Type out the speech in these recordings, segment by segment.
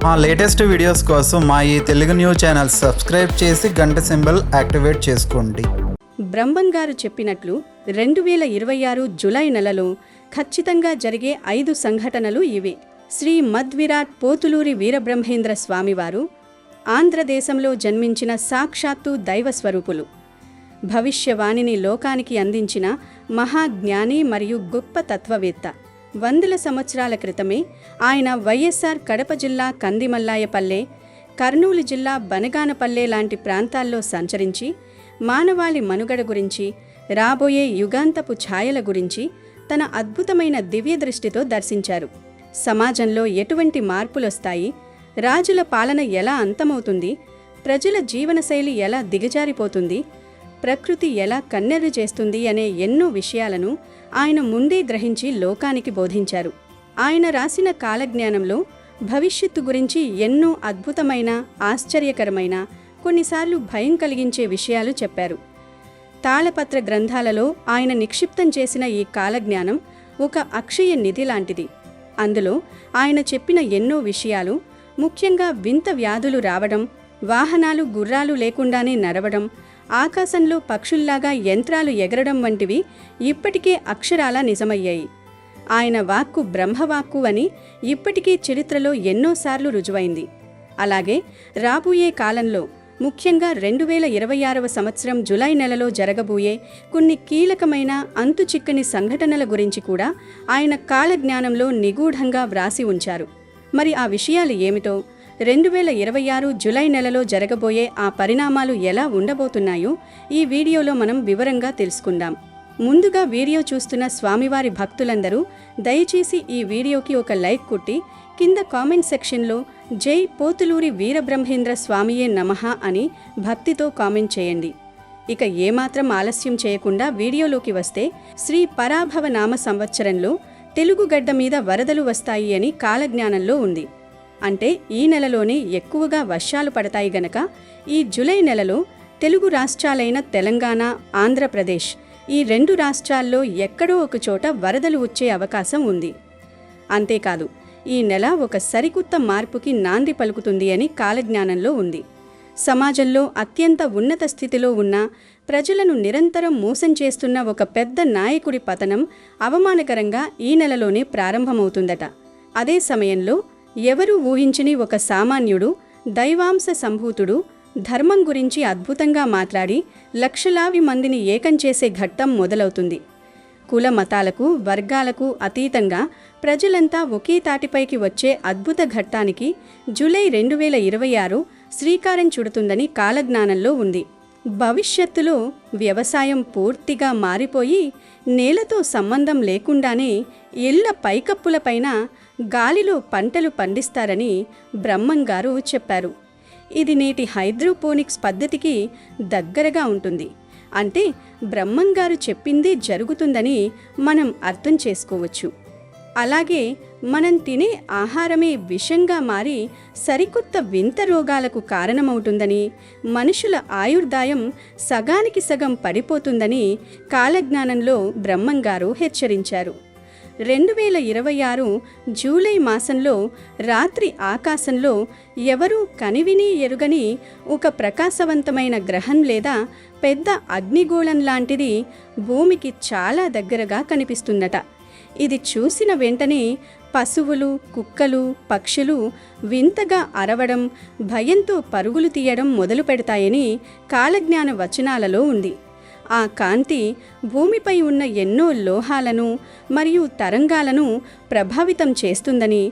మా latest videos కోసం మా ఈ తెలుగు న్యూస్ ఛానల్ సబ్స్క్రైబ్ చేసి గంట సింబల్ యాక్టివేట్ చేసుకోండి. బ్రహ్మం గారు చెప్పినట్లు 2026 జూలై నెలలో ఖచ్చితంగా జరిగే 5 సంఘటనలు ఇవే. శ్రీ మద్విరాట్ పోతులూరి వీరబ్రహ్మేంద్ర స్వామివారు ఆంధ్రదేశంలో జన్మించిన సాక్షాత్తు దైవస్వరూపులు. భవిష్యవాణిని లోకానికి అందించిన మహాజ్ఞాని మరియు గొప్ప తత్వవేత్త. వందల సంవత్సరాల క్రితమే ఆయన వైఎస్ఆర్ కడప జిల్లా కందిమల్లాయపల్లె, కర్నూలు జిల్లా బనగానపల్లె లాంటి ప్రాంతాల్లో సంచరించి మానవాళి మనుగడ గురించి, రాబోయే యుగాంతపు ఛాయల గురించి తన అద్భుతమైన దివ్య దృష్టితో దర్శించారు. సమాజంలో ఎటువంటి మార్పులొస్తాయి, రాజుల పాలన ఎలా అంతమవుతుంది, ప్రజల జీవనశైలి ఎలా దిగజారిపోతుంది, ప్రకృతి ఎలా కన్నెర్రు చేస్తుంది అనే ఎన్నో విషయాలను ఆయన ముందే గ్రహించి లోకానికి బోధించారు. ఆయన రాసిన కాలజ్ఞానంలో భవిష్యత్తు గురించి ఎన్నో అద్భుతమైన, ఆశ్చర్యకరమైన, కొన్నిసార్లు భయం కలిగించే విషయాలు చెప్పారు. తాళపత్ర గ్రంథాలలో ఆయన నిక్షిప్తం చేసిన ఈ కాలజ్ఞానం ఒక అక్షయ నిధి లాంటిది. అందులో ఆయన చెప్పిన ఎన్నో విషయాలు, ముఖ్యంగా వింత వ్యాధులు రావడం, వాహనాలు గుర్రాలు లేకుండానే నడవడం, ఆకాశంలో పక్షుల్లాగా యంత్రాలు ఎగరడం వంటివి ఇప్పటికే అక్షరాలా నిజమయ్యాయి. ఆయన వాక్కు బ్రహ్మవాక్కు అని ఇప్పటికీ చరిత్రలో ఎన్నోసార్లు రుజువైంది. అలాగే రాబోయే కాలంలో, ముఖ్యంగా 2026వ సంవత్సరం జూలై నెలలో జరగబోయే కొన్ని కీలకమైన అంతుచిక్కని సంఘటనల గురించి కూడా ఆయన కాలజ్ఞానంలో నిగూఢంగా వ్రాసి ఉంచారు. మరి ఆ విషయాలు ఏమిటో, 2026 జూలై నెలలో జరగబోయే ఆ పరిణామాలు ఎలా ఉండబోతున్నాయో ఈ వీడియోలో మనం వివరంగా తెలుసుకుందాం. ముందుగా వీడియో చూస్తున్న స్వామివారి భక్తులందరూ దయచేసి ఈ వీడియోకి ఒక లైక్ కొట్టి కింద కామెంట్ సెక్షన్లో జై పోతులూరి వీరబ్రహ్మేంద్ర స్వామియే నమః అని భక్తితో కామెంట్ చేయండి. ఇక ఏమాత్రం ఆలస్యం చేయకుండా వీడియోలోకి వస్తే, శ్రీ పరాభవ నామ సంవత్సరంలో తెలుగు గడ్డ మీద వరదలు వస్తాయి అని కాలజ్ఞానంలో ఉంది. అంటే ఈ నెలలోనే ఎక్కువగా వర్షాలు పడతాయి గనక ఈ జూలై నెలలో తెలుగు రాష్ట్రాలైన తెలంగాణ, ఆంధ్రప్రదేశ్ ఈ 2 రాష్ట్రాల్లో ఎక్కడో ఒక చోట వరదలు వచ్చే అవకాశం ఉంది. అంతేకాదు, ఈ నెల ఒక సరికొత్త మార్పుకి నాంది పలుకుతుంది అని కాలజ్ఞానంలో ఉంది. సమాజంలో అత్యంత ఉన్నత స్థితిలో ఉన్న, ప్రజలను నిరంతరం మోసం చేస్తున్న ఒక పెద్ద నాయకుడి పతనం అవమానకరంగా ఈ నెలలోనే ప్రారంభమవుతుందట. అదే సమయంలో ఎవరూ ఊహించని ఒక సామాన్యుడు, దైవాంశ సంభూతుడు ధర్మం గురించి అద్భుతంగా మాట్లాడి లక్షలాది మందిని ఏకం చేసే ఘట్టం మొదలవుతుంది. కుల మతాలకు, వర్గాలకు అతీతంగా ప్రజలంతా ఒకే తాటిపైకి వచ్చే అద్భుత ఘట్టానికి జూలై 2026 శ్రీకారం చుడుతుందని కాలజ్ఞానంలో ఉంది. భవిష్యత్తులో వ్యవసాయం పూర్తిగా మారిపోయి నేలతో సంబంధం లేకుండానే ఇళ్ల పైకప్పులపైన గాలిలో పంటలు పండిస్తారని బ్రహ్మంగారు చెప్పారు. ఇది నేటి హైడ్రోపోనిక్స్ పద్ధతికి దగ్గరగా ఉంటుంది. అంటే బ్రహ్మంగారు చెప్పిందే జరుగుతుందని మనం అర్థం చేసుకోవచ్చు. అలాగే మనం తినే ఆహారమే విషంగా మారి సరికొత్త వింత రోగాలకు కారణమవుతుందని, మనుషుల ఆయుర్దాయం సగానికి సగం పడిపోతుందని కాలజ్ఞానంలో బ్రహ్మంగారు హెచ్చరించారు. 2026 జూలై మాసంలో రాత్రి ఆకాశంలో ఎవరూ కనివిని ఎరుగని ఒక ప్రకాశవంతమైన గ్రహం లేదా పెద్ద అగ్నిగోళం లాంటిది భూమికి చాలా దగ్గరగా కనిపిస్తుందట. ఇది చూసిన వెంటనే పశువులు, కుక్కలు, పక్షులు వింతగా అరవడం, భయంతో పరుగులు తీయడం మొదలు పెడతాయని కాలజ్ఞాన వచనాలలో ఉంది. ఆ కాంతి భూమిపై ఉన్న ఎన్నో లోహాలను మరియు తరంగాలను ప్రభావితం చేస్తుందని,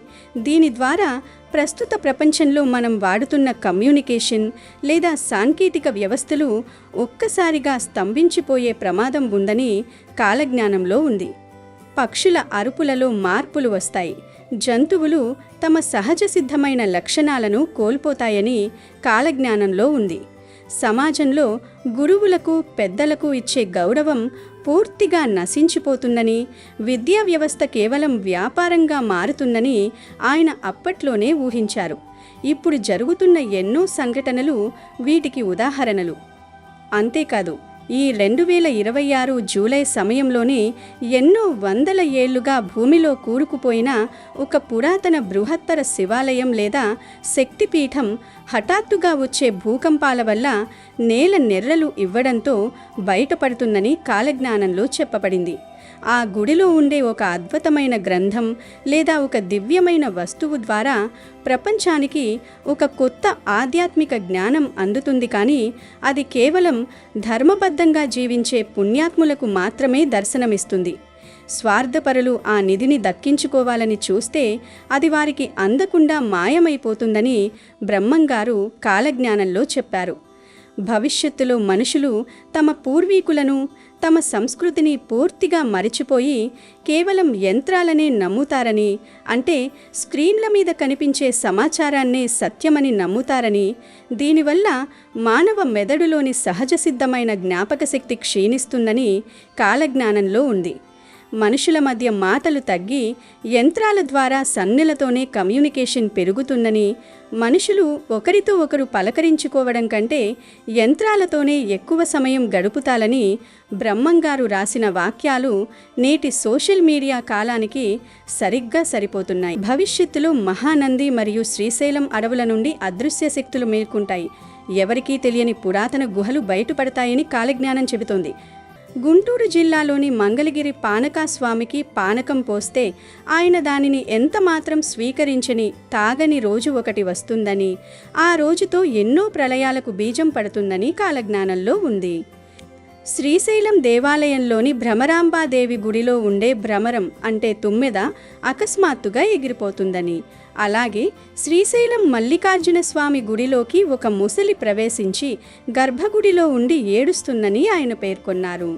దీని ద్వారా ప్రస్తుత ప్రపంచంలో మనం వాడుతున్న కమ్యూనికేషన్ లేదా సాంకేతిక వ్యవస్థలు ఒక్కసారిగా స్తంభించిపోయే ప్రమాదం ఉందని కాలజ్ఞానంలో ఉంది. పక్షుల అరుపులలో మార్పులు వస్తాయి. జంతువులు తమ సహజ సిద్ధమైన లక్షణాలను కోల్పోతాయని కాలజ్ఞానంలో ఉంది. సమాజంలో గురువులకు, పెద్దలకు ఇచ్చే గౌరవం పూర్తిగా నశించిపోతుందని, విద్యా వ్యవస్థ కేవలం వ్యాపారంగా మారుతుందని ఆయన అప్పట్లోనే ఊహించారు. ఇప్పుడు జరుగుతున్న ఎన్నో సంఘటనలు వీటికి ఉదాహరణలు. అంతేకాదు, ఈ 2026 జూలై సమయంలోనే ఎన్నో వందల ఏళ్లుగా భూమిలో కూరుకుపోయిన ఒక పురాతన బృహత్తర శివాలయం లేదా శక్తిపీఠం హఠాత్తుగా వచ్చే భూకంపాల వల్ల నేల నెర్రలు ఇవ్వడంతో బయటపడుతుందని కాలజ్ఞానంలో చెప్పబడింది. ఆ గుడిలో ఉండే ఒక అద్భుతమైన గ్రంథం లేదా ఒక దివ్యమైన వస్తువు ద్వారా ప్రపంచానికి ఒక కొత్త ఆధ్యాత్మిక జ్ఞానం అందుతుంది, కానీ అది కేవలం ధర్మబద్ధంగా జీవించే పుణ్యాత్ములకు మాత్రమే దర్శనమిస్తుంది. స్వార్థపరులు ఆ నిధిని దక్కించుకోవాలని చూస్తే అది వారికి అందకుండా మాయమైపోతుందని బ్రహ్మంగారు కాలజ్ఞానంలో చెప్పారు. భవిష్యత్తులో మనుషులు తమ పూర్వీకులను, తమ సంస్కృతిని పూర్తిగా మరిచిపోయి కేవలం యంత్రాలనే నమ్ముతారని, అంటే స్క్రీన్ల మీద కనిపించే సమాచారాన్నే సత్యమని నమ్ముతారని, దీనివల్ల మానవ మెదడులోని సహజ సిద్ధమైన జ్ఞాపకశక్తి క్షీణిస్తుందని కాలజ్ఞానంలో ఉంది. మనుషుల మధ్య మాటలు తగ్గి యంత్రాల ద్వారా సన్నెలతోనే కమ్యూనికేషన్ పెరుగుతుందని, మనుషులు ఒకరితో ఒకరు పలకరించుకోవడం కంటే యంత్రాలతోనే ఎక్కువ సమయం గడుపుతాలని బ్రహ్మంగారు రాసిన వాక్యాలు నేటి సోషల్ మీడియా కాలానికి సరిగ్గా సరిపోతున్నాయి. భవిష్యత్తులో మహానంది మరియు శ్రీశైలం అడవుల నుండి అదృశ్య శక్తులు మేల్కొంటాయి. ఎవరికీ తెలియని పురాతన గుహలు బయటపడతాయని కాలజ్ఞానం చెబుతోంది. గుంటూరు జిల్లాలోని మంగళగిరి పానకాస్వామికి పానకం పోస్తే ఆయన దానిని ఎంతమాత్రం స్వీకరించని, తాగని రోజు ఒకటి వస్తుందని, ఆ రోజుతో ఎన్నో ప్రళయాలకు బీజం పడుతుందని కాలజ్ఞానంలో ఉంది. శ్రీశైలం దేవాలయంలోని భ్రమరాంబాదేవి గుడిలో ఉండే భ్రమరం అంటే తుమ్మెద అకస్మాత్తుగా ఎగిరిపోతుందని, అలాగే శ్రీశైలం మల్లికార్జున స్వామి గుడిలోకి ఒక ముసలి ప్రవేశించి గర్భగుడిలో ఉండి ఏడుస్తుందని ఆయన పేర్కొన్నారు.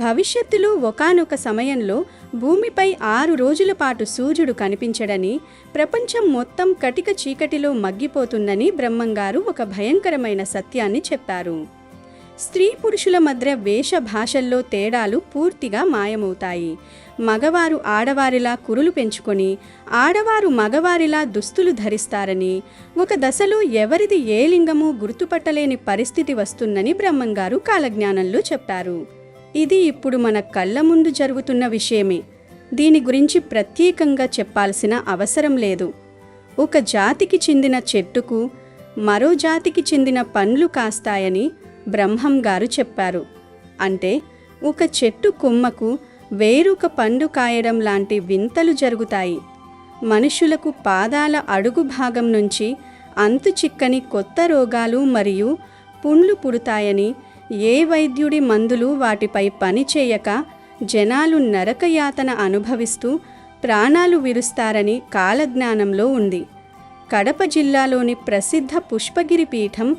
భవిష్యత్తులో ఒకానొక సమయంలో భూమిపై 6 రోజుల పాటు సూర్యుడు కనిపించడని, ప్రపంచం మొత్తం కటిక చీకటిలో మగ్గిపోతుందని బ్రహ్మంగారు ఒక భయంకరమైన సత్యాన్ని చెప్పారు. స్త్రీ పురుషుల మధ్య వేష భాషల్లో తేడాలు పూర్తిగా మాయమవుతాయి. మగవారు ఆడవారిలా కురులు పెంచుకొని, ఆడవారు మగవారిలా దుస్తులు ధరిస్తారని, ఒక దశలో ఎవరిది ఏ లింగమూ గుర్తుపట్టలేని పరిస్థితి వస్తుందని బ్రహ్మంగారు కాలజ్ఞానంలో చెప్పారు. ఇది ఇప్పుడు మన కళ్ళ ముందు జరుగుతున్న విషయమే. దీని గురించి ప్రత్యేకంగా చెప్పాల్సిన అవసరం లేదు. ఒక జాతికి చెందిన చెట్టుకు మరో జాతికి చెందిన పండ్లు కాస్తాయని బ్రహ్మం గారు చెప్పారు. అంటే ఒక చెట్టు కొమ్మకు వేరొక పండు కాయడం లాంటి వింతలు జరుగుతాయి. మనుషులకు పాదాల అడుగు భాగం నుంచి అంతు చిక్కని కొత్త రోగాలు మరియు పుండ్లు పుడతాయని, ఏ వైద్యుడి మందులు వాటిపై పనిచేయక జనాలు నరకయాతన అనుభవిస్తూ ప్రాణాలు విరుస్తారని కాలజ్ఞానంలో ఉంది. కడప జిల్లాలోని ప్రసిద్ధ పుష్పగిరి పీఠం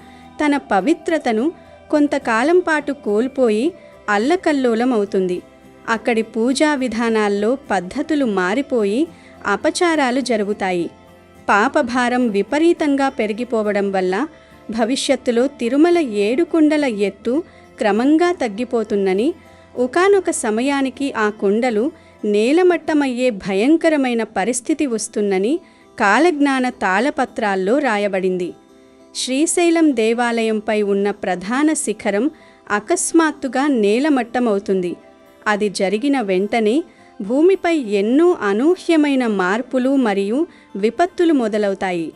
తన పవిత్రతను కొంతకాలం పాటు కోల్పోయి అల్లకల్లోలమవుతుంది. అక్కడి పూజా విధానాల్లో పద్ధతులు మారిపోయి అపచారాలు జరుగుతాయి. పాపభారం విపరీతంగా పెరిగిపోవడం వల్ల భవిష్యత్తులో తిరుమల 7 కొండల ఎత్తు క్రమంగా తగ్గిపోతుందని, ఒకానొక సమయానికి ఆ కొండలు నేలమట్టమయ్యే భయంకరమైన పరిస్థితి వస్తుందని కాలజ్ఞాన తాళపత్రాల్లో రాయబడింది. శ్రీశైలం దేవాలయంపై ఉన్న ప్రధాన శిఖరం అకస్మాత్తుగా నేలమట్టమవుతుంది. అది జరిగిన వెంటనే భూమిపై ఎన్నో అనూహ్యమైన మార్పులు మరియు విపత్తులు మొదలవుతాయి.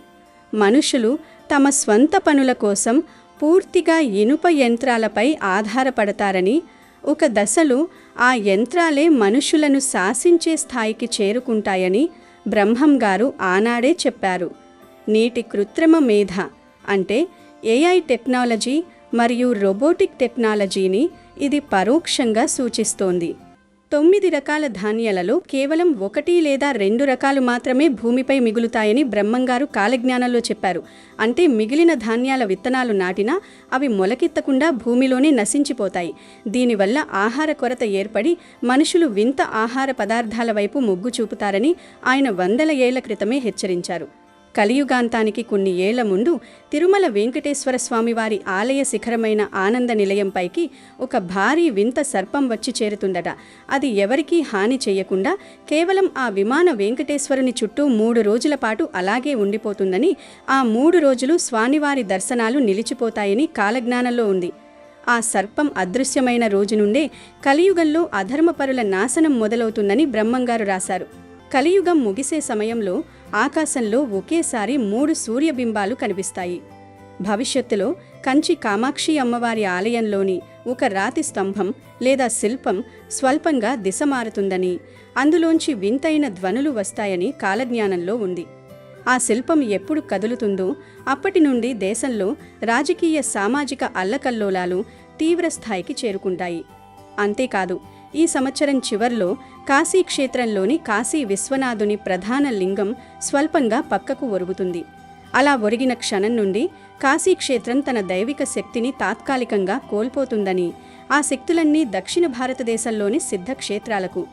మనుషులు తమ స్వంత పనుల కోసం పూర్తిగా ఇనుప యంత్రాలపై ఆధారపడతారని, ఒక దశలో ఆ యంత్రాలే మనుషులను శాసించే స్థాయికి చేరుకుంటాయని బ్రహ్మం గారు ఆనాడే చెప్పారు. నేటి కృత్రిమ మేధ అంటే ఏఐ టెక్నాలజీ మరియు రోబోటిక్ టెక్నాలజీని ఇది పరోక్షంగా సూచిస్తోంది. 9 రకాల ధాన్యాలలో కేవలం 1 లేదా 2 రకాలు మాత్రమే భూమిపై మిగులుతాయని బ్రహ్మంగారు కాలజ్ఞానంలో చెప్పారు. అంటే మిగిలిన ధాన్యాల విత్తనాలు నాటినా అవి మొలకెత్తకుండా భూమిలోనే నశించిపోతాయి. దీనివల్ల ఆహార కొరత ఏర్పడి మనుషులు వింత ఆహార పదార్థాల వైపు మొగ్గు చూపుతారని ఆయన 100 ఏళ్ల క్రితమే హెచ్చరించారు. కలియుగాంతానికి కొన్ని ఏళ్ల ముందు తిరుమల వెంకటేశ్వర స్వామివారి ఆలయ శిఖరమైన ఆనంద నిలయంపైకి ఒక భారీ వింత సర్పం వచ్చి చేరుతుందట. అది ఎవరికీ హాని చేయకుండా కేవలం ఆ విమాన వెంకటేశ్వరుని చుట్టూ 3 రోజుల పాటు అలాగే ఉండిపోతుందని, ఆ 3 రోజులు స్వామివారి దర్శనాలు నిలిచిపోతాయని కాలజ్ఞానంలో ఉంది. ఆ సర్పం అదృశ్యమైన రోజు నుండే కలియుగంలో అధర్మపరుల నాశనం మొదలవుతుందని బ్రహ్మంగారు రాశారు. కలియుగం ముగిసే సమయంలో ఆకాశంలో ఒకేసారి 3 సూర్యబింబాలు కనిపిస్తాయి. భవిష్యత్తులో కంచి కామాక్షి అమ్మవారి ఆలయంలోని ఒక రాతి స్తంభం లేదా శిల్పం స్వల్పంగా దిశ మారుతుందని, అందులోంచి వింతైన ధ్వనులు వస్తాయని కాలజ్ఞానంలో ఉంది. ఆ శిల్పం ఎప్పుడు కదులుతుందో అప్పటి నుండి దేశంలో రాజకీయ సామాజిక అల్లకల్లోలాలు తీవ్రస్థాయికి చేరుకుంటాయి. అంతేకాదు, ఈ సంవత్సరం చివర్లో కాశీక్షేత్రంలోని కాశీ విశ్వనాథుని ప్రధాన లింగం స్వల్పంగా పక్కకు ఒరుగుతుంది. అలా ఒరిగిన క్షణం నుండి కాశీక్షేత్రం తన దైవిక శక్తిని తాత్కాలికంగా కోల్పోతుందని, ఆ శక్తులన్నీ దక్షిణ భారతదేశంలోని సిద్ధక్షేత్రాలకు,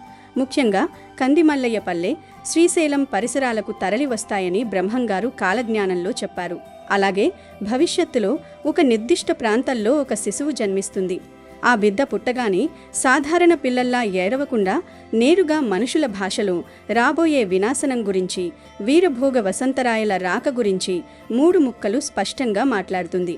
ముఖ్యంగా కందిమల్లయ్యపల్లె, శ్రీశైలం పరిసరాలకు తరలివస్తాయని బ్రహ్మంగారు కాలజ్ఞానంలో చెప్పారు. అలాగే భవిష్యత్తులో ఒక నిర్దిష్ట ప్రాంతంలో ఒక శిశువు జన్మిస్తుంది. ఆ బిడ్డ పుట్టగానే సాధారణ పిల్లల్లా ఏడవకుండా నేరుగా మనుషుల భాషలో రాబోయే వినాశనం గురించి, వీరభోగ వసంతరాయల రాక గురించి 3 ముక్కలు స్పష్టంగా మాట్లాడుతుంది.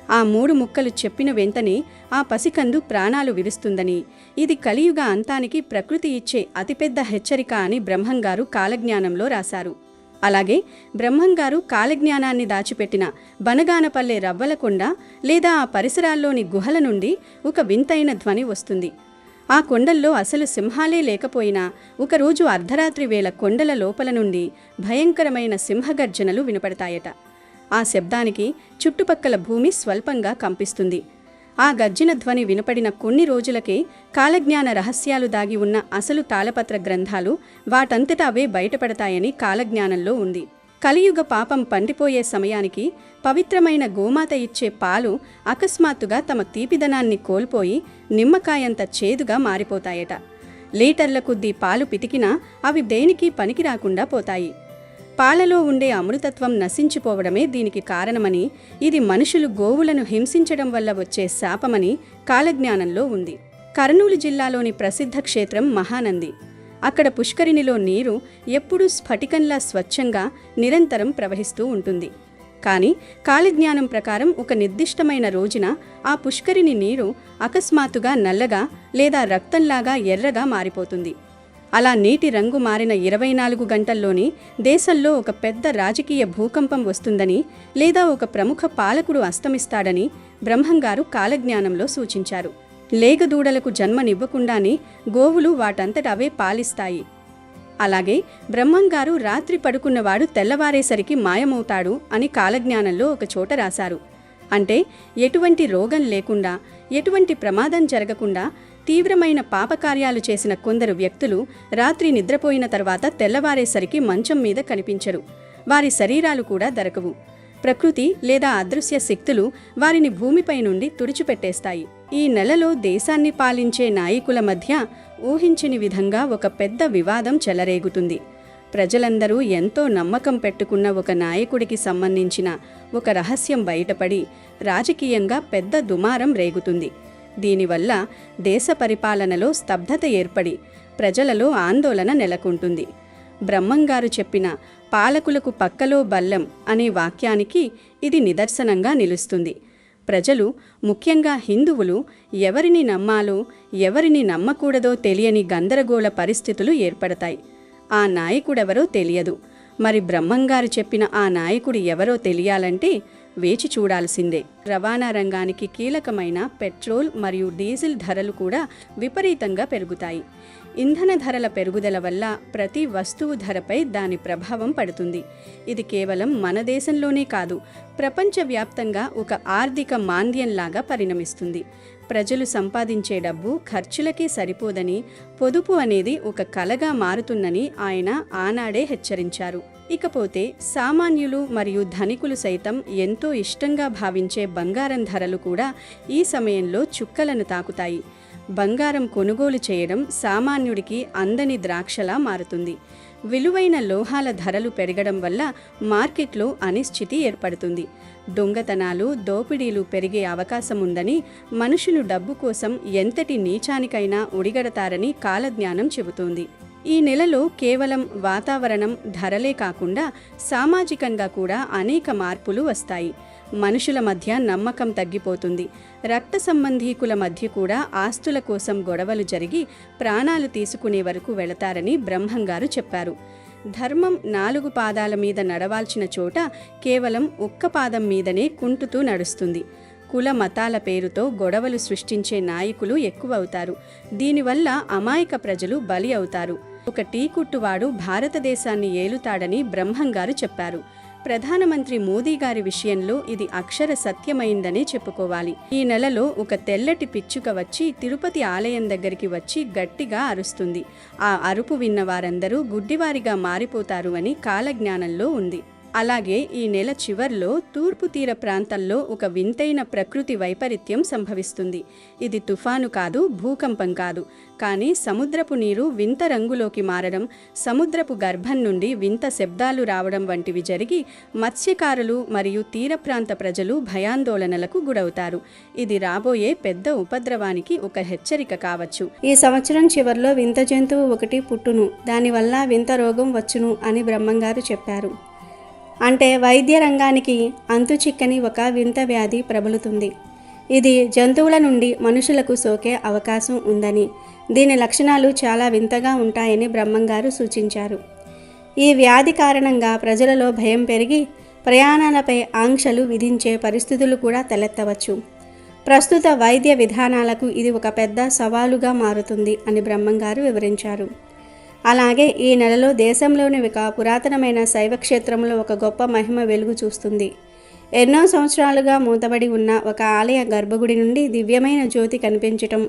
ఆ 3 ముక్కలు చెప్పిన వెంటనే ఆ పసికందు ప్రాణాలు విడుస్తుందని, ఇది కలియుగ అంతానికి ప్రకృతి ఇచ్చే అతిపెద్ద హెచ్చరిక అని బ్రహ్మంగారు కాలజ్ఞానంలో రాశారు. అలాగే బ్రహ్మంగారు కాలజ్ఞానాన్ని దాచిపెట్టిన బనగానపల్లె రవ్వలకొండ లేదా ఆ పరిసరాల్లోని గుహల నుండి ఒక వింతైన ధ్వని వస్తుంది. ఆ కొండల్లో అసలు సింహాలే లేకపోయినా ఒకరోజు అర్ధరాత్రి వేళ కొండల లోపల నుండి భయంకరమైన సింహగర్జనలు వినపడతాయట. ఆ శబ్దానికి చుట్టుపక్కల భూమి స్వల్పంగా కంపిస్తుంది. ఆ గర్జన ధ్వని వినపడిన కొన్ని రోజులకే కాలజ్ఞాన రహస్యాలు దాగి ఉన్న అసలు తాళపత్ర గ్రంథాలు వాటంతటా అవే బయటపడతాయని కాలజ్ఞానంలో ఉంది. కలియుగ పాపం పండిపోయే సమయానికి పవిత్రమైన గోమాత ఇచ్చే పాలు అకస్మాత్తుగా తమ తీపిదనాన్ని కోల్పోయి నిమ్మకాయంత చేదుగా మారిపోతాయట. లీటర్ల కొద్దీ పాలు పితికినా అవి దేనికి పనికి రాకుండా పోతాయి. పాలలో ఉండే అమృతత్వం నశించిపోవడమే దీనికి కారణమని, ఇది మనుషులు గోవులను హింసించడం వల్ల వచ్చే శాపమని కాలజ్ఞానంలో ఉంది. కర్నూలు జిల్లాలోని ప్రసిద్ధ క్షేత్రం మహానంది. అక్కడ పుష్కరిణిలో నీరు ఎప్పుడూ స్ఫటికంలా స్వచ్ఛంగా నిరంతరం ప్రవహిస్తూ ఉంటుంది. కానీ కాలజ్ఞానం ప్రకారం ఒక నిర్దిష్టమైన రోజున ఆ పుష్కరిణి నీరు అకస్మాత్తుగా నల్లగా లేదా రక్తంలాగా ఎర్రగా మారిపోతుంది. అలా నీటి రంగు మారిన 24 గంటల్లోనే దేశంలో ఒక పెద్ద రాజకీయ భూకంపం వస్తుందని, లేదా ఒక ప్రముఖ పాలకుడు అస్తమిస్తాడని బ్రహ్మంగారు కాలజ్ఞానంలో సూచించారు. లేగదూడలకు జన్మనివ్వకుండానే గోవులు వాటంతట అవే పాలిస్తాయి. అలాగే బ్రహ్మంగారు రాత్రి పడుకున్నవాడు తెల్లవారేసరికి మాయమవుతాడు అని కాలజ్ఞానంలో ఒక చోట రాశారు. అంటే ఎటువంటి రోగం లేకుండా, ఎటువంటి ప్రమాదం జరగకుండా తీవ్రమైన పాపకార్యాలు చేసిన కొందరు వ్యక్తులు రాత్రి నిద్రపోయిన తర్వాత తెల్లవారేసరికి మంచం మీద కనిపించరు. వారి శరీరాలు కూడా దొరకవు. ప్రకృతి లేదా అదృశ్య శక్తులు వారిని భూమిపై నుండి తుడిచిపెట్టేస్తాయి. ఈ నెలలో దేశాన్ని పాలించే నాయకుల మధ్య ఊహించని విధంగా ఒక పెద్ద వివాదం చెలరేగుతుంది. ప్రజలందరూ ఎంతో నమ్మకం పెట్టుకున్న ఒక నాయకుడికి సంబంధించిన ఒక రహస్యం బయటపడి రాజకీయంగా పెద్ద దుమారం రేగుతుంది. దీనివల్ల దేశ పరిపాలనలో స్తబ్దత ఏర్పడి ప్రజలలో ఆందోళన నెలకొంటుంది. బ్రహ్మంగారు చెప్పిన పాలకులకు పక్కలో బల్లెం అనే వాక్యానికి ఇది నిదర్శనంగా నిలుస్తుంది. ప్రజలు, ముఖ్యంగా హిందువులు, ఎవరిని నమ్మాలో ఎవరిని నమ్మకూడదో తెలియని గందరగోళ పరిస్థితులు ఏర్పడతాయి. ఆ నాయకుడెవరో తెలియదు. మరి బ్రహ్మంగారు చెప్పిన ఆ నాయకుడు ఎవరో తెలియాలంటే వేచి చూడాల్సిందే. రవాణా రంగానికి కీలకమైన పెట్రోల్ మరియు డీజిల్ ధరలు కూడా విపరీతంగా పెరుగుతాయి. ఇంధన ధరల పెరుగుదల వల్ల ప్రతి వస్తువు ధరపై దాని ప్రభావం పడుతుంది. ఇది కేవలం మన దేశంలోనే కాదు, ప్రపంచవ్యాప్తంగా ఒక ఆర్థిక మాంద్యంలాగా పరిణమిస్తుంది. ప్రజలు సంపాదించే డబ్బు ఖర్చులకే సరిపోదని, పొదుపు అనేది ఒక కలగా మారుతుందని ఆయన ఆనాడే హెచ్చరించారు. ఇకపోతే సామాన్యులు మరియు ధనికులు సైతం ఎంతో ఇష్టంగా భావించే బంగారం ధరలు కూడా ఈ సమయంలో చుక్కలను తాకుతాయి. బంగారం కొనుగోలు చేయడం సామాన్యుడికి అందని ద్రాక్షలా మారుతుంది. విలువైన లోహాల ధరలు పెరగడం వల్ల మార్కెట్లో అనిశ్చితి ఏర్పడుతుంది. దొంగతనాలు, దోపిడీలు పెరిగే అవకాశం ఉందని, మనుషులు డబ్బు కోసం ఎంతటి నీచానికైనా ఒడిగడతారని కాలజ్ఞానం చెబుతోంది. ఈ నెలలో కేవలం వాతావరణం, ధరలే కాకుండా సామాజికంగా కూడా అనేక మార్పులు వస్తాయి. మనుషుల మధ్య నమ్మకం తగ్గిపోతుంది. రక్త సంబంధీకుల మధ్య కూడా ఆస్తుల కోసం గొడవలు జరిగి ప్రాణాలు తీసుకునే వరకు వెళతారని బ్రహ్మంగారు చెప్పారు. ధర్మం 4 పాదాల మీద నడవాల్సిన చోట కేవలం ఒక్క పాదం మీదనే కుంటుతూ నడుస్తుంది. కుల మతాల పేరుతో గొడవలు సృష్టించే నాయకులు ఎక్కువవుతారు. దీనివల్ల అమాయక ప్రజలు బలి అవుతారు. ఒక టీ కుట్టువాడు భారతదేశాన్ని ఏలుతాడని బ్రహ్మంగారు చెప్పారు. ప్రధానమంత్రి మోదీ గారి విషయంలో ఇది అక్షర సత్యమైందనే చెప్పుకోవాలి. ఈ నెలలో ఒక తెల్లటి పిచ్చుక వచ్చి తిరుపతి ఆలయం దగ్గరికి వచ్చి గట్టిగా అరుస్తుంది. ఆ అరుపు విన్న వారందరూ గుడ్డివారిగా మారిపోతారు అని కాలజ్ఞానంలో ఉంది. అలాగే ఈ నెల చివర్లో తూర్పు తీర ప్రాంతాల్లో ఒక వింతైన ప్రకృతి వైపరీత్యం సంభవిస్తుంది. ఇది తుఫాను కాదు, భూకంపం కాదు, కానీ సముద్రపు నీరు వింత రంగులోకి మారడం, సముద్రపు గర్భం నుండి వింత శబ్దాలు రావడం వంటివి జరిగి మత్స్యకారులు మరియు తీర ప్రాంత ప్రజలు భయాందోళనలకు గురవుతారు. ఇది రాబోయే పెద్ద ఉపద్రవానికి ఒక హెచ్చరిక కావచ్చు. ఈ సంవత్సరం చివర్లో వింత జంతువు ఒకటి పుట్టును, దానివల్ల వింత రోగం వచ్చును అని బ్రహ్మంగారు చెప్పారు. అంటే వైద్య రంగానికి అంతుచిక్కని ఒక వింత వ్యాధి ప్రబలుతుంది. ఇది జంతువుల నుండి మనుషులకు సోకే అవకాశం ఉందని, దీని లక్షణాలు చాలా వింతగా ఉంటాయని బ్రహ్మంగారు సూచించారు. ఈ వ్యాధి కారణంగా ప్రజలలో భయం పెరిగి ప్రయాణాలపై ఆంక్షలు విధించే పరిస్థితులు కూడా తలెత్తవచ్చు. ప్రస్తుత వైద్య విధానాలకు ఇది ఒక పెద్ద సవాలుగా మారుతుంది అని బ్రహ్మంగారు వివరించారు. అలాగే ఈ నెలలో దేశంలోని ఒక పురాతనమైన శైవ క్షేత్రంలో ఒక గొప్ప మహిమ వెలుగు చూస్తుంది. ఎన్నో సంవత్సరాలుగా మూతబడి ఉన్న ఒక ఆలయ గర్భగుడి నుండి దివ్యమైన జ్యోతి కనిపించటం,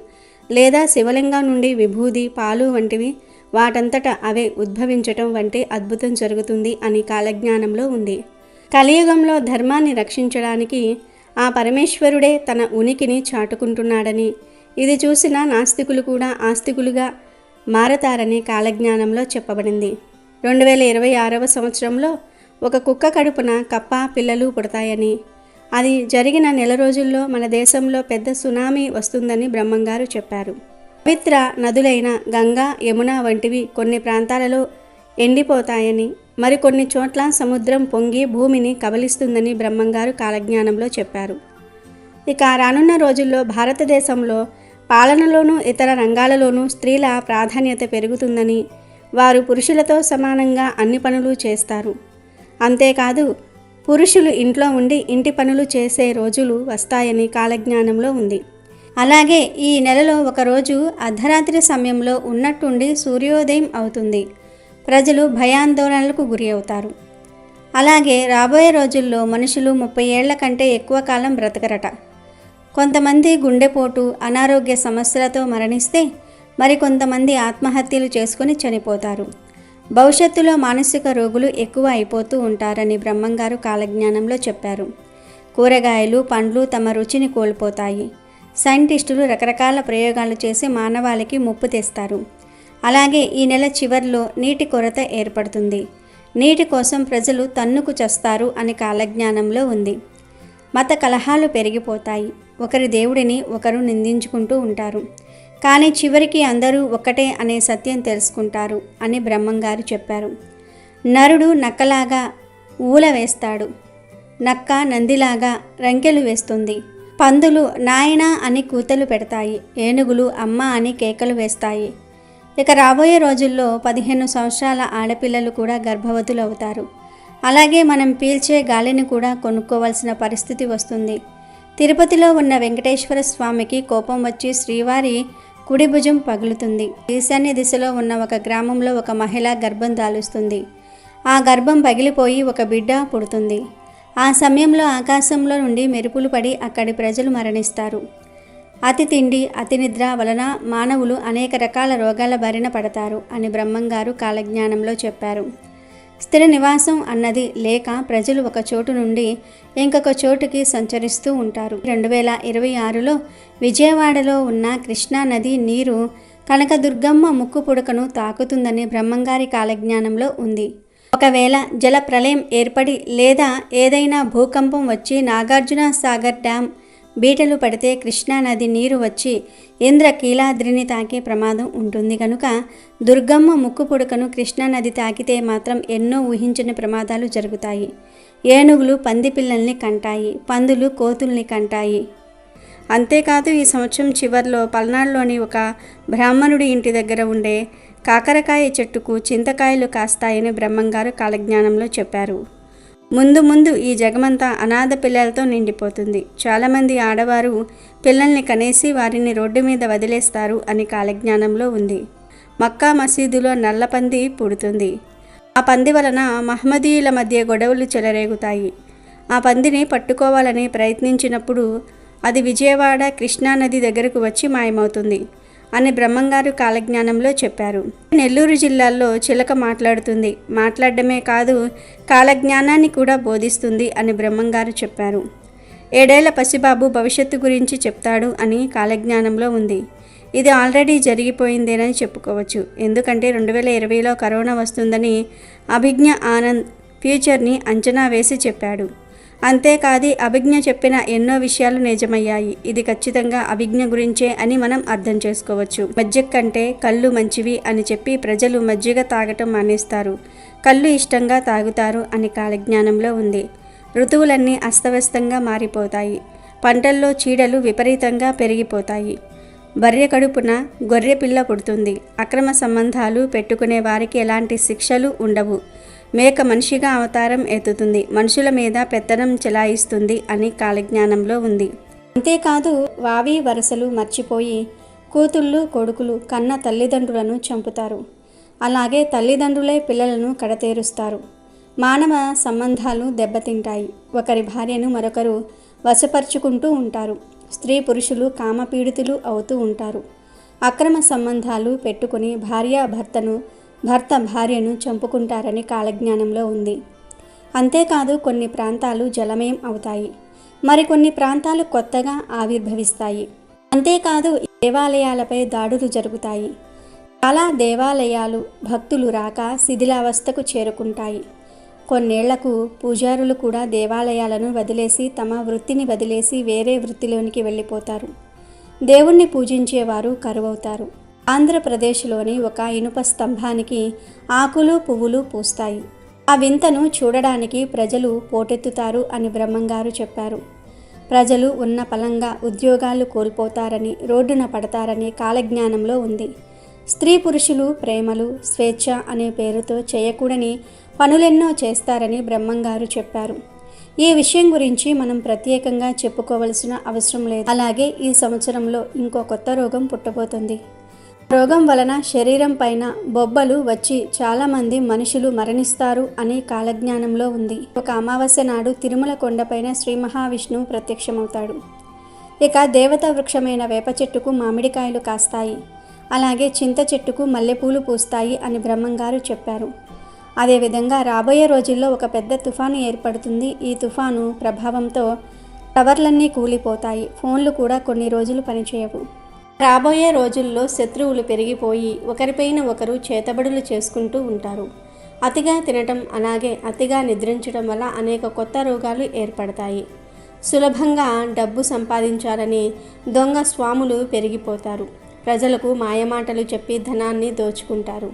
లేదా శివలింగం నుండి విభూది, పాలు వంటివి వాటంతట అవే ఉద్భవించటం వంటి అద్భుతం జరుగుతుంది అని కాలజ్ఞానంలో ఉంది. కలియుగంలో ధర్మాన్ని రక్షించడానికి ఆ పరమేశ్వరుడే తన ఉనికిని చాటుకుంటున్నాడని, ఇది చూసిన నాస్తికులు కూడా ఆస్తికులుగా మారతారని కాలజ్ఞానంలో చెప్పబడింది. 2026వ సంవత్సరంలో ఒక కుక్క కడుపున కప్ప పిల్లలు పుడతాయని, అది జరిగిన నెల రోజుల్లో మన దేశంలో పెద్ద సునామీ వస్తుందని బ్రహ్మంగారు చెప్పారు. పవిత్ర నదులైన గంగా, యమున వంటివి కొన్ని ప్రాంతాలలో ఎండిపోతాయని, మరికొన్ని చోట్ల సముద్రం పొంగి భూమిని కబలిస్తుందని బ్రహ్మంగారు కాలజ్ఞానంలో చెప్పారు. ఇక రానున్న రోజుల్లో భారతదేశంలో పాలనలోనూ ఇతర రంగాలలోనూ స్త్రీల ప్రాధాన్యత పెరుగుతుందని, వారు పురుషులతో సమానంగా అన్ని పనులు చేస్తారు. అంతేకాదు పురుషులు ఇంట్లో ఉండి ఇంటి పనులు చేసే రోజులు వస్తాయని కాలజ్ఞానంలో ఉంది. అలాగే ఈ నెలలో ఒకరోజు అర్ధరాత్రి సమయంలో ఉన్నట్టుండి సూర్యోదయం అవుతుంది. ప్రజలు భయాందోళనలకు గురి అవుతారు. అలాగే రాబోయే రోజుల్లో మనుషులు 30 ఏళ్ల కంటే ఎక్కువ కాలం బ్రతకరట. కొంతమంది గుండెపోటు, అనారోగ్య సమస్యలతో మరణిస్తే మరికొంతమంది ఆత్మహత్యలు చేసుకుని చనిపోతారు. భవిష్యత్తులో మానసిక రోగులు ఎక్కువ అయిపోతూ ఉంటారని బ్రహ్మంగారు కాలజ్ఞానంలో చెప్పారు. కూరగాయలు, పండ్లు తమ రుచిని కోల్పోతాయి. సైంటిస్టులు రకరకాల ప్రయోగాలు చేసి మానవాళికి ముప్పు తెస్తారు. అలాగే ఈ నెల చివర్లో నీటి కొరత ఏర్పడుతుంది. నీటి కోసం ప్రజలు తన్నుకు చస్తారు అని కాలజ్ఞానంలో ఉంది. మత కలహాలు పెరిగిపోతాయి. ఒకరి దేవుడిని ఒకరు నిందించుకుంటూ ఉంటారు. కానీ చివరికి అందరూ ఒక్కటే అనే సత్యం తెలుసుకుంటారు అని బ్రహ్మంగారు చెప్పారు. నరుడు నక్కలాగా ఊల వేస్తాడు, నక్క నందిలాగా రంకెలు వేస్తుంది, పందులు నాయనా అని కూతలు పెడతాయి, ఏనుగులు అమ్మ అని కేకలు వేస్తాయి. ఇక రాబోయే రోజుల్లో 15 సంవత్సరాల ఆడపిల్లలు కూడా గర్భవతులు అవుతారు. అలాగే మనం పీల్చే గాలిని కూడా కొనుక్కోవాల్సిన పరిస్థితి వస్తుంది. తిరుపతిలో ఉన్న వెంకటేశ్వర స్వామికి కోపం వచ్చి శ్రీవారి కుడి భుజం పగులుతుంది. ఈశాన్య దిశలో ఉన్న ఒక గ్రామంలో ఒక మహిళ గర్భం దాలుస్తుంది. ఆ గర్భం పగిలిపోయి ఒక బిడ్డ పుడుతుంది. ఆ సమయంలో ఆకాశంలో నుండి మెరుపులు పడి అక్కడి ప్రజలు మరణిస్తారు. అతి తిండి, అతి నిద్ర వలన మానవులు అనేక రకాల రోగాల బారిన పడతారు అని బ్రహ్మంగారు కాలజ్ఞానంలో చెప్పారు. స్థిర నివాసం అన్నది లేక ప్రజలు ఒక చోటు నుండి ఇంకొక చోటుకి సంచరిస్తూ ఉంటారు. 2026లో విజయవాడలో ఉన్న కృష్ణా నది నీరు కనకదుర్గమ్మ ముక్కు పుడకను తాకుతుందని బ్రహ్మంగారి కాలజ్ఞానంలో ఉంది. ఒకవేళ జల ప్రళయం ఏర్పడి లేదా ఏదైనా భూకంపం వచ్చి నాగార్జున సాగర్ డ్యామ్ బీటలు పడితే కృష్ణానది నీరు వచ్చి ఇంద్రకీలాద్రిని తాకే ప్రమాదం ఉంటుంది. కనుక దుర్గమ్మ ముక్కు పుడకను కృష్ణానది తాకితే మాత్రం ఎన్నో ఊహించని ప్రమాదాలు జరుగుతాయి. ఏనుగులు పంది పిల్లల్ని కంటాయి, పందులు కోతుల్ని కంటాయి. అంతేకాదు ఈ సంవత్సరం చివర్లో పల్నాడులోని ఒక బ్రాహ్మణుడి ఇంటి దగ్గర ఉండే కాకరకాయ చెట్టుకు చింతకాయలు కాస్తాయని బ్రహ్మంగారు కాలజ్ఞానంలో చెప్పారు. ముందు ముందు ఈ జగమంతా అనాథ పిల్లలతో నిండిపోతుంది. చాలామంది ఆడవారు పిల్లల్ని కనేసి వారిని రోడ్డు మీద వదిలేస్తారు అని కాలజ్ఞానంలో ఉంది. మక్కా మసీదులో నల్ల పంది పుడుతుంది. ఆ పంది వలన మహమ్మదీయుల మధ్య గొడవలు చెలరేగుతాయి. ఆ పందిని పట్టుకోవాలని ప్రయత్నించినప్పుడు అది విజయవాడ కృష్ణానది దగ్గరకు వచ్చి మాయమవుతుంది అని బ్రహ్మంగారు కాలజ్ఞానంలో చెప్పారు. నెల్లూరు జిల్లాలో చిలక మాట్లాడుతుంది. మాట్లాడడమే కాదు, కాలజ్ఞానాన్ని కూడా బోధిస్తుంది అని బ్రహ్మంగారు చెప్పారు. 7 ఏళ్ల పసిబాబు భవిష్యత్తు గురించి చెప్తాడు అని కాలజ్ఞానంలో ఉంది. ఇది ఆల్రెడీ జరిగిపోయిందేనని చెప్పుకోవచ్చు. ఎందుకంటే 2020లో కరోనా వస్తుందని అభిజ్ఞ ఆనంద్ ఫ్యూచర్ని అంచనా వేసి చెప్పాడు. అంతేకాదు అభిజ్ఞ చెప్పిన ఎన్నో విషయాలు నిజమయ్యాయి. ఇది ఖచ్చితంగా అభిజ్ఞ గురించే అని మనం అర్థం చేసుకోవచ్చు. మజ్జిగ కంటే కళ్ళు మంచివి అని చెప్పి ప్రజలు మజ్జిగ తాగటం మానేస్తారు, కళ్ళు ఇష్టంగా తాగుతారు అని కాలజ్ఞానంలో ఉంది. ఋతువులన్నీ అస్తవ్యస్తంగా మారిపోతాయి. పంటల్లో చీడలు విపరీతంగా పెరిగిపోతాయి. బర్రె కడుపున గొర్రె పిల్ల పుడుతుంది. అక్రమ సంబంధాలు పెట్టుకునే వారికి ఎలాంటి శిక్షలు ఉండవు. మేక మనిషిగా అవతారం ఎత్తుతుంది, మనుషుల మీద పెత్తనం చెలాయిస్తుంది అని కాలజ్ఞానంలో ఉంది. అంతేకాదు వావి వరసలు మర్చిపోయి కూతుళ్ళు కొడుకులు కన్న తల్లిదండ్రులను చంపుతారు. అలాగే తల్లిదండ్రులే పిల్లలను కడతేరుస్తారు. మానవ సంబంధాలు దెబ్బతింటాయి. ఒకరి భార్యను మరొకరు వశపరుచుకుంటూ ఉంటారు. స్త్రీ పురుషులు కామపీడితులు అవుతూ ఉంటారు. అక్రమ సంబంధాలు పెట్టుకుని భర్త భార్యను చంపుకుంటారని కాలజ్ఞానంలో ఉంది. అంతేకాదు కొన్ని ప్రాంతాలు జలమయం అవుతాయి, మరికొన్ని ప్రాంతాలు కొత్తగా ఆవిర్భవిస్తాయి. అంతేకాదు దేవాలయాలపై దాడులు జరుగుతాయి. చాలా దేవాలయాలు భక్తులు రాక శిథిలావస్థకు చేరుకుంటాయి. కొన్నేళ్లకు పూజారులు కూడా దేవాలయాలను వదిలేసి తమ వృత్తిని వదిలేసి వేరే వృత్తిలోనికి వెళ్ళిపోతారు. దేవుణ్ణి పూజించేవారు కరువవుతారు. ఆంధ్రప్రదేశ్లోని ఒక ఇనుప స్తంభానికి ఆకులు పువ్వులు పూస్తాయి. ఆ వింతను చూడడానికి ప్రజలు పోటెత్తుతారు అని బ్రహ్మంగారు చెప్పారు. ప్రజలు ఉన్న పలంగా ఉద్యోగాలు కోల్పోతారని, రోడ్డున పడతారని కాలజ్ఞానంలో ఉంది. స్త్రీ పురుషులు ప్రేమలు స్వేచ్ఛ అనే పేరుతో చేయకూడని పనులెన్నో చేస్తారని బ్రహ్మంగారు చెప్పారు. ఈ విషయం గురించి మనం ప్రత్యేకంగా చెప్పుకోవలసిన అవసరం లేదు. అలాగే ఈ సంవత్సరంలో ఇంకో కొత్త రోగం పుట్టబోతుంది. రోగం వలన శరీరం పైన బొబ్బలు వచ్చి చాలామంది మనుషులు మరణిస్తారు అని కాలజ్ఞానంలో ఉంది. ఒక అమావాస్య నాడు తిరుమల కొండపైన శ్రీ మహావిష్ణువు ప్రత్యక్షమవుతాడు. ఇక దేవతా వృక్షమైన వేప చెట్టుకు మామిడికాయలు కాస్తాయి. అలాగే చింత చెట్టుకు మల్లెపూలు పూస్తాయి అని బ్రహ్మంగారు చెప్పారు. అదేవిధంగా రాబోయే రోజుల్లో ఒక పెద్ద తుఫాను ఏర్పడుతుంది. ఈ తుఫాను ప్రభావంతో టవర్లన్నీ కూలిపోతాయి. ఫోన్లు కూడా కొన్ని రోజులు పనిచేయవు. రాబోయే రోజుల్లో శత్రువులు పెరిగిపోయి ఒకరిపైన ఒకరు చేతబడులు చేసుకుంటూ ఉంటారు. అతిగా తినటం అలాగే అతిగా నిద్రించడం వల్ల అనేక కొత్త రోగాలు ఏర్పడతాయి. సులభంగా డబ్బు సంపాదించాలని దొంగ స్వాములు పెరిగిపోతారు. ప్రజలకు మాయమాటలు చెప్పి ధనాన్ని దోచుకుంటారు.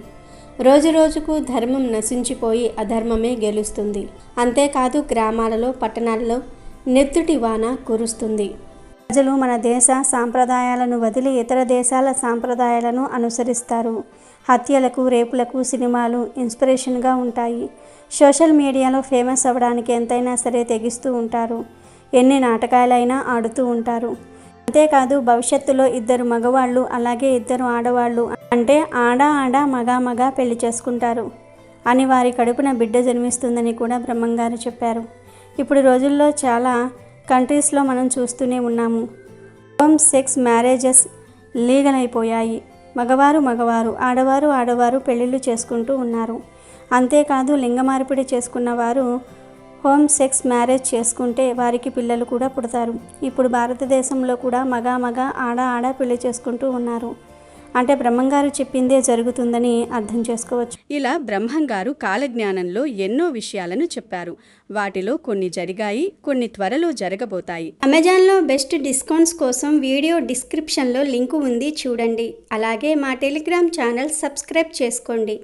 రోజురోజుకు ధర్మం నశించిపోయి అధర్మమే గెలుస్తుంది. అంతేకాదు గ్రామాలలో పట్టణాలలో నెత్తుటి వాన కురుస్తుంది. ప్రజలు మన దేశ సాంప్రదాయాలను వదిలి ఇతర దేశాల సాంప్రదాయాలను అనుసరిస్తారు. హత్యలకు రేపులకు సినిమాలు ఇన్స్పిరేషన్గా ఉంటాయి. సోషల్ మీడియాలో ఫేమస్ అవ్వడానికి ఎంతైనా సరే తెగిస్తూ ఉంటారు. ఎన్ని నాటకాలైనా ఆడుతూ ఉంటారు. అంతేకాదు భవిష్యత్తులో 2 మగవాళ్ళు అలాగే 2 ఆడవాళ్ళు అంటే ఆడ మగ పెళ్లి చేసుకుంటారు అని వారి కడుపున బిడ్డ జన్మిస్తుందని కూడా బ్రహ్మంగారు చెప్పారు. ఇప్పుడు రోజుల్లో చాలా కంట్రీస్లో మనం చూస్తూనే ఉన్నాము. హోమ్ సెక్స్ మ్యారేజెస్ లీగల్ అయిపోయాయి. మగవారు ఆడవారు పెళ్ళిళ్ళు చేసుకుంటూ ఉన్నారు. అంతేకాదు లింగ మార్పిడి చేసుకున్న వారు హోమ్ సెక్స్ మ్యారేజ్ చేసుకుంటే వారికి పిల్లలు కూడా పుడతారు. ఇప్పుడు భారతదేశంలో కూడా మగ ఆడ పెళ్లి చేసుకుంటూ ఉన్నారు. అంటే బ్రహ్మంగారు చెప్పిందే జరుగుతుందని అర్థం చేసుకోవచ్చు. ఇలా బ్రహ్మంగారు కాలజ్ఞానంలో ఎన్నో విషయాలను చెప్పారు. వాటిలో కొన్ని జరిగాయి, కొన్ని త్వరలో జరగబోతాయి. అమెజాన్లో బెస్ట్ డిస్కౌంట్స్ కోసం వీడియో డిస్క్రిప్షన్లో లింకు ఉంది, చూడండి. అలాగే మా టెలిగ్రామ్ ఛానల్ సబ్స్క్రైబ్ చేసుకోండి.